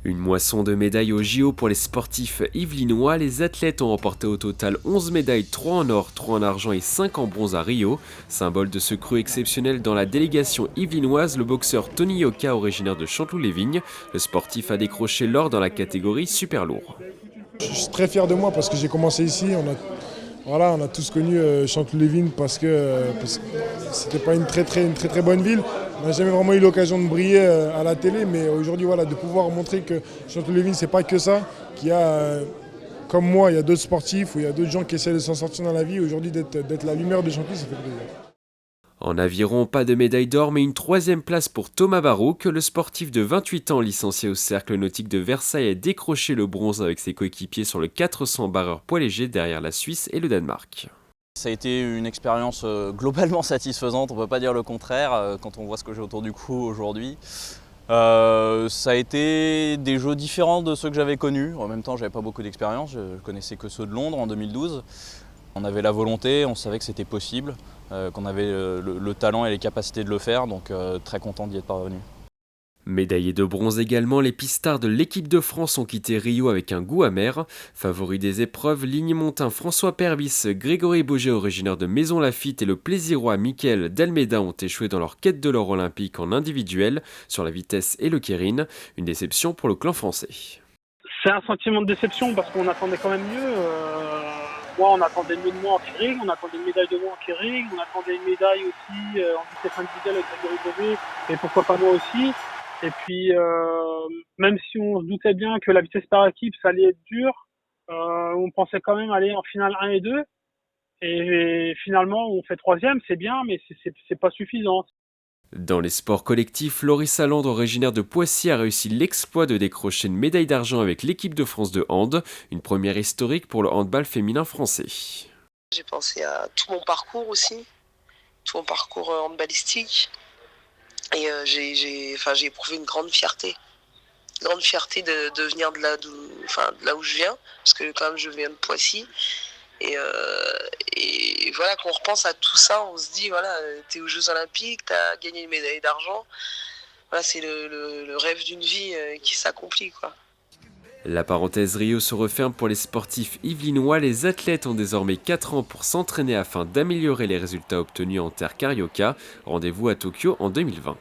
Une moisson de médailles au JO pour les sportifs yvelinois. Les athlètes ont remporté au total 11 médailles, 3 en or, 3 en argent et 5 en bronze à Rio. Symbole de ce cru exceptionnel dans la délégation yvelinoise, le boxeur Tony Yoka, originaire de Chanteloup-les-Vignes. Le sportif a décroché l'or dans la catégorie super lourd. Je suis très fier de moi parce que j'ai commencé ici. On a tous connu Chanteloup-les-Vignes parce que c'était pas une très bonne ville. On n'a jamais vraiment eu l'occasion de briller à la télé, mais aujourd'hui de pouvoir montrer que Chanteloup-les-Vignes c'est pas que ça, qu'il y a comme moi, il y a d'autres sportifs ou il y a d'autres gens qui essaient de s'en sortir dans la vie. Aujourd'hui d'être la lumière de Chanteloup, ça fait plaisir. En aviron, pas de médaille d'or, mais une troisième place pour Thomas Barrault, que le sportif de 28 ans licencié au Cercle Nautique de Versailles a décroché le bronze avec ses coéquipiers sur le 400 barreur poids léger derrière la Suisse et le Danemark. Ça a été une expérience globalement satisfaisante, on ne peut pas dire le contraire quand on voit ce que j'ai autour du cou aujourd'hui. Ça a été des jeux différents de ceux que j'avais connus. En même temps, j'avais pas beaucoup d'expérience, je connaissais que ceux de Londres en 2012. On avait la volonté, on savait que c'était possible, qu'on avait le talent et les capacités de le faire, donc très content d'y être parvenu. Médaillés de bronze également, les pistards de l'équipe de France ont quitté Rio avec un goût amer. Favoris des épreuves, Ligny-Montin, François Pervis, Grégory Boget, originaire de Maison-Lafitte, et le plaisirois Michael Dalmeida ont échoué dans leur quête de l'or olympique en individuel sur la vitesse et le keirin. Une déception pour le clan français. C'est un sentiment de déception parce qu'on attendait quand même mieux. Moi, on attendait mieux de moi en keirin, on attendait une médaille de moi en keirin, on attendait une médaille aussi en vitesse individuelle avec Grégory Boget, et pourquoi pas moi aussi. Et puis, même si on se doutait bien que la vitesse par équipe, ça allait être dur, on pensait quand même aller en finale 1 et 2. Et finalement, on fait troisième, c'est bien, mais c'est pas suffisant. Dans les sports collectifs, Laurie Salandre, originaire de Poissy, a réussi l'exploit de décrocher une médaille d'argent avec l'équipe de France de hand, une première historique pour le handball féminin français. J'ai pensé à tout mon parcours aussi, tout mon parcours handballistique. Et j'ai éprouvé une grande fierté de venir de là où je viens, parce que quand même je viens de Poissy. Et voilà, quand on repense à tout ça, on se dit, voilà, t'es aux Jeux Olympiques, t'as gagné une médaille d'argent. Voilà, c'est le rêve d'une vie qui s'accomplit, quoi. La parenthèse Rio se referme pour les sportifs yvelinois. Les athlètes ont désormais 4 ans pour s'entraîner afin d'améliorer les résultats obtenus en terre carioca. Rendez-vous à Tokyo en 2020.